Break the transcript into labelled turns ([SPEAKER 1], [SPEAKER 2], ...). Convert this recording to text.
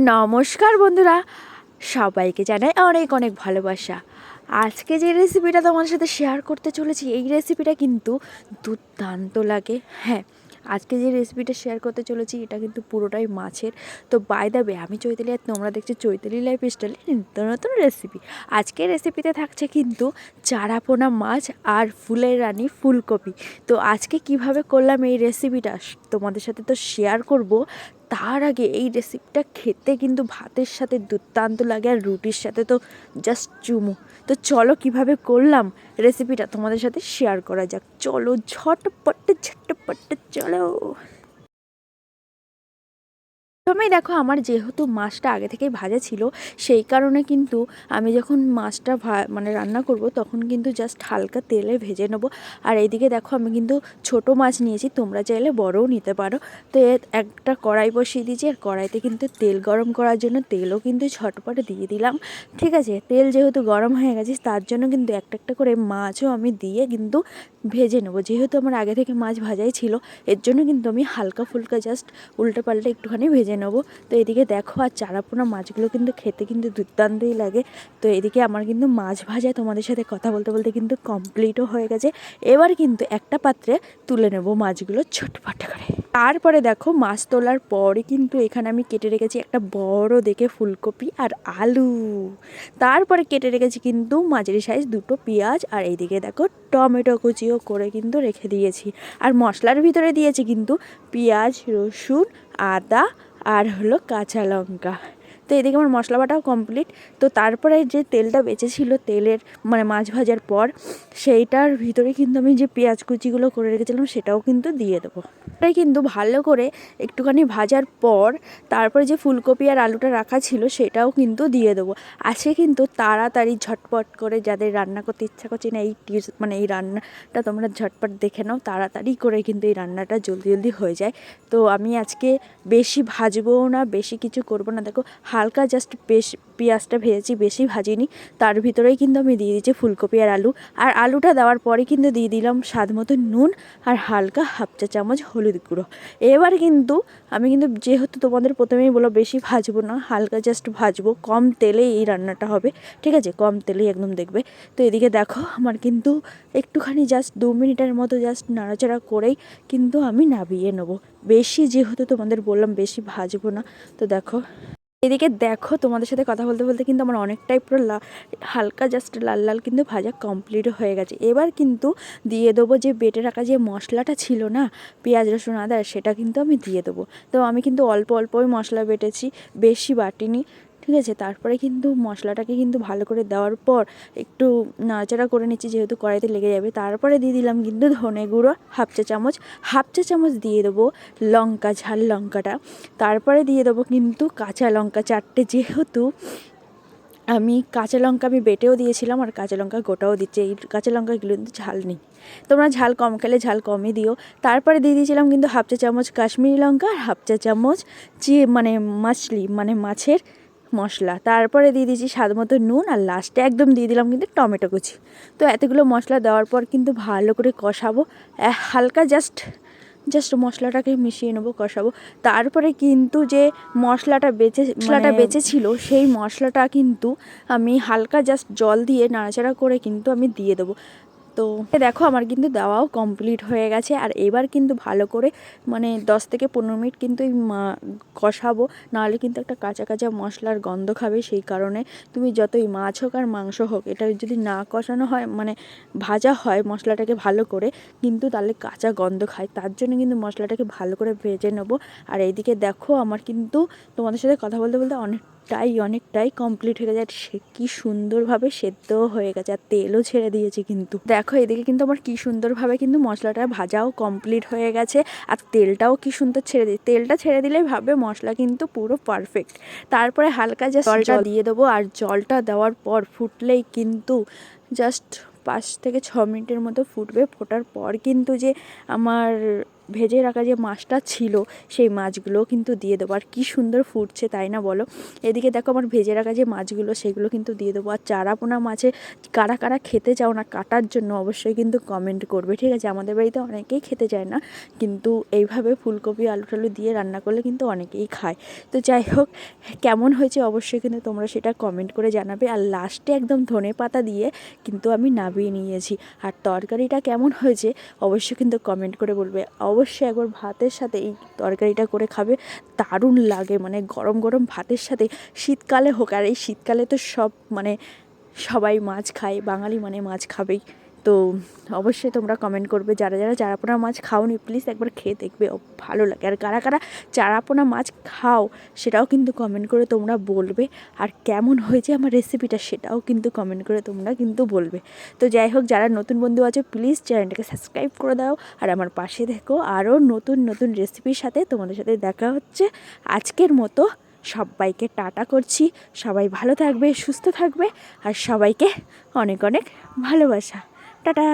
[SPEAKER 1] নমস্কার বন্ধুরা, সবাইকে জানাই অনেক অনেক ভালোবাসা। আজকে যে রেসিপিটা তোমাদের সাথে শেয়ার করতে চলেছি, এই রেসিপিটা কিন্তু দুর্দান্ত লাগে। হ্যাঁ, আজকে যে রেসিপিটা শেয়ার করতে চলেছি এটা কিন্তু পুরোটাই মাছের। তো বাই দ্য ওয়ে, আমি চৈতালি আর তোমরা দেখছি চৈতালি লাইফস্টাইলে নিত্য নতুন রেসিপি। আজকে রেসিপিতে থাকছে কিন্তু চারাপোনা মাছ আর ফুলের রানী ফুলকপি। তো আজকে কিভাবে করলাম এই রেসিপিটা তোমাদের সাথে তো শেয়ার করব। তার আগে এই রেসিপিটা খেতে কিন্তু ভাতের সাথে দুর্দান্ত লাগে, আর রুটির সাথে তো জাস্ট চুমু। তো চলো কিভাবে করলাম রেসিপিটা তোমাদের সাথে শেয়ার করা যাক। চলো ঝটপট ঝটপট চলো। প্রথমেই দেখো, আমার যেহেতু মাছটা আগে থেকেই ভাজা ছিল, সেই কারণে কিন্তু আমি যখন মাছটা রান্না করব তখন কিন্তু জাস্ট হালকা তেলে ভেজে নেব। আর এইদিকে দেখো, আমি কিন্তু ছোট মাছ নিয়েছি, তোমরা চাইলে বড়ও নিতে পারো। তো একটা কড়াই বসিয়ে দিয়েছি, আর কড়াইতে কিন্তু তেল গরম করার জন্য তেলও কিন্তু ঝটপট দিয়ে দিলাম। ঠিক আছে, তেল যেহেতু গরম হয়ে গেছে তার জন্য কিন্তু একটা একটা করে মাছও আমি দিয়ে কিন্তু ভেজে নেবো। যেহেতু আমার আগে থেকে মাছ ভাজাই ছিল, এর জন্য কিন্তু আমি হালকা ফুলকা জাস্ট উল্টে পাল্টে একটুখানি ভেজে নেবো। তো এদিকে দেখো, আর চারাপোনা মাছগুলো কিন্তু খেতে কিন্তু দুর্দান্তই লাগে। তো এদিকে আমার কিন্তু মাছ ভাজা তোমাদের সাথে কথা বলতে বলতে কিন্তু কমপ্লিটও হয়ে গেছে। এবার কিন্তু একটা পাত্রে তুলে নেব মাছগুলো ছোটপট করে। তারপরে দেখো, মাছ তোলার পরে কিন্তু এখানে আমি কেটে রেখেছি একটা বড় দেখে ফুলকপি আর আলু। তারপরে কেটে রেখেছি কিন্তু মাঝারি সাইজ দুটো পেঁয়াজ, আর এইদিকে দেখো টমেটো কুচিও করে কিন্তু রেখে দিয়েছি। আর মশলার ভিতরে দিয়েছি কিন্তু পেঁয়াজ, রসুন, আদা আর হলো কাঁচা লঙ্কা। তো এদিকে আমার মশলা বাটাও কমপ্লিট। তো তারপরে যে তেলটা বেঁচেছিল তেলের মাছ ভাজার পর, সেইটার ভিতরে কিন্তু আমি যে পেঁয়াজ কুচিগুলো করে রেখেছিলাম সেটাও কিন্তু দিয়ে দেবো। তাই কিন্তু ভালো করে একটুখানি ভাজার পর তারপরে যে ফুলকপি আর আলুটা রাখা ছিল সেটাও কিন্তু দিয়ে দেবো। আছে কিন্তু তাড়াতাড়ি ঝটপট করে, যাদের রান্না করতে ইচ্ছা করছে না, এই এই রান্নাটা তোমরা ঝটপট দেখে নাও, তাড়াতাড়ি করে কিন্তু এই রান্নাটা জলদি জলদি হয়ে যায়। তো আমি আজকে বেশি ভাজবো না, বেশি কিছু করবো না। দেখো, হালকা জাস্ট পেঁয়াজটা ভেজেছি, বেশি ভাজিনি। তার ভিতরেই কিন্তু আমি দিয়ে দিচ্ছি ফুলকপি আর আলু। আর আলুটা দেওয়ার পরে কিন্তু দিয়ে দিলাম স্বাদ মতো নুন আর হালকা হাফ চা চামচ হলুদ গুঁড়ো। এবার কিন্তু আমি কিন্তু যেহেতু তোমাদের প্রথমেই বলো বেশি ভাজবো না, হালকা জাস্ট ভাজবো, কম তেলে এই রান্নাটা হবে। ঠিক আছে, কম তেলেই একদম দেখবে। তো এদিকে দেখো, আমার কিন্তু একটুখানি জাস্ট 2 মিনিটের মতো জাস্ট নাড়াচাড়া করেই কিন্তু আমি নামিয়ে নেবো। বেশি যেহেতু তোমাদের বললাম বেশি ভাজবো না। তো দেখো, এদিকে দেখো, তোমাদের সাথে কথা বলতে বলতে কিন্তু আমার অনেকটাই পুরো হালকা জাস্ট লাল লাল কিন্তু ভাজা কমপ্লিট হয়ে গেছে। এবার কিন্তু দিয়ে দেবো যে বেটে রাখা যে মশলাটা ছিল না, পেঁয়াজ রসুন আদা, সেটা কিন্তু আমি দিয়ে দেবো। তো আমি কিন্তু অল্প অল্পই মশলা বেটেছি, বেশি বাটিনি। ঠিক আছে, তারপরে কিন্তু মশলাটাকে কিন্তু ভালো করে দেওয়ার পর একটু নাড়াচাড়া করে নিচ্ছি, যেহেতু কড়াইতে লেগে যাবে। তারপরে দিয়ে দিলাম কিন্তু ধনে গুঁড়ো হাফ চা চামচ দিয়ে দেবো ঝাল লঙ্কাটা। তারপরে দিয়ে দেবো কিন্তু কাঁচা লঙ্কা 4টে, যেহেতু আমি কাঁচা লঙ্কা আমি বেটেও দিয়েছিলাম আর কাঁচা লঙ্কা গোটাও দিচ্ছি। এই কাঁচা লঙ্কাগুলো কিন্তু ঝাল নেই, তোমরা ঝাল কম খেলে ঝাল কমই দিও। তারপরে দিয়ে দিয়েছিলাম কিন্তু হাফ চা চামচ কাশ্মীরি লঙ্কা আর হাফ চা চামচ মাছের মশলা। তারপরে দিয়ে দিয়েছি স্বাদ মতো নুন, আর লাস্টে একদম দিয়ে দিলাম কিন্তু টমেটো কুচি। তো এতগুলো মশলা দেওয়ার পর কিন্তু ভালো করে কষাবো, হালকা জাস্ট মশলাটাকে মিশিয়ে নেবো, কষাবো। তারপরে কিন্তু যে মশলাটা বেঁচেছিল সেই মশলাটা কিন্তু আমি হালকা জাস্ট জল দিয়ে নাড়াচাড়া করে কিন্তু আমি দিয়ে দেবো। তো দেখো, আমার কিন্তু দেওয়াও কমপ্লিট হয়ে গেছে। আর এবার কিন্তু ভালো করে 10 থেকে 15 মিনিট কিন্তু কষাবো, নাহলে কিন্তু একটা কাঁচা কাঁচা মশলার গন্ধ খাবে। সেই কারণে তুমি যতই মাছ হোক আর মাংস হোক, এটা যদি না কষানো হয়, ভাজা হয় মশলাটাকে ভালো করে, কিন্তু তাহলে কাঁচা গন্ধ খায়। তার জন্য কিন্তু মশলাটাকে ভালো করে ভেজে নেবো। আর এইদিকে দেখো, আমার কিন্তু তোমাদের সাথে কথা বলতে বলতে অনেকটাই কমপ্লিট হয়ে গেছে। আর সে কী সুন্দরভাবে সেদ্ধও হয়ে গেছে, আর তেলও ছেড়ে দিয়েছি কিন্তু। দেখো, এদিকে কিন্তু আমার কী সুন্দরভাবে কিন্তু মশলাটা ভাজাও কমপ্লিট হয়ে গেছে, আর তেলটাও কী সুন্দর তেলটা ছেড়ে দিলেই ভাবে মশলা কিন্তু পুরো পারফেক্ট। তারপরে হালকা জাস্ট জলটা দিয়ে দেবো, আর জলটা দেওয়ার পর ফুটলেই কিন্তু জাস্ট 5 থেকে 6 মিনিটের মতো ফুটবে। ফোটার পর কিন্তু যে আমার ভেজে রাখা যে মাছটা ছিল সেই মাছগুলোও কিন্তু দিয়ে দেবো। আর কী সুন্দর ফুটছে তাই না বলো। এদিকে দেখো আমার ভেজে রাখা যে মাছগুলো সেগুলো কিন্তু দিয়ে দেবো। আর চারাপোনা মাছে কারা কারা খেতে চাও না কাটার জন্য অবশ্যই কিন্তু কমেন্ট করবে, ঠিক আছে। আমাদের বাড়িতে অনেকেই খেতে চায় না, কিন্তু এইভাবে ফুলকপি আলু টালু দিয়ে রান্না করলে কিন্তু অনেকেই খায়। তো যাই হোক, কেমন হয়েছে অবশ্যই কিন্তু তোমরা সেটা কমেন্ট করে জানাবে। আর লাস্টে একদম ধনে পাতা দিয়ে কিন্তু আমি নামিয়ে নিয়েছি। আর তরকারিটা কেমন হয়েছে অবশ্যই কিন্তু কমেন্ট করে বলবে। অবশ্যই একবার ভাতের সাথে এই তরকারিটা করে খাবে, দারুণ লাগে, মানে গরম গরম ভাতের সাথে। শীতকালে হোক, আর এই শীতকালে তো সবাই মাছ খায়, বাঙালি মানে মাছ খাবেই। তো অবশ্যই তোমরা কমেন্ট করবে, যারা যারা চারাপোনা মাছ খাওনি প্লিজ একবার খেয়ে দেখবে, ভালো লাগে। আর কারা কারা চারাপোনা মাছ খাও সেটাও কিন্তু কমেন্ট করে তোমরা বলবে। আর কেমন হয়েছে আমার রেসিপিটা সেটাও কিন্তু কমেন্ট করে তোমরা কিন্তু বলবে। তো যাই হোক, যারা নতুন বন্ধু আছে প্লিজ চ্যানেলটাকে সাবস্ক্রাইব করে দাও আর আমার পাশে দেখো। আরও নতুন নতুন রেসিপির সাথে তোমাদের সাথে দেখা হচ্ছে। আজকের মতো সবাইকে টাটা করছি। সবাই ভালো থাকবে, সুস্থ থাকবে, আর সবাইকে অনেক অনেক ভালোবাসা। টাটা।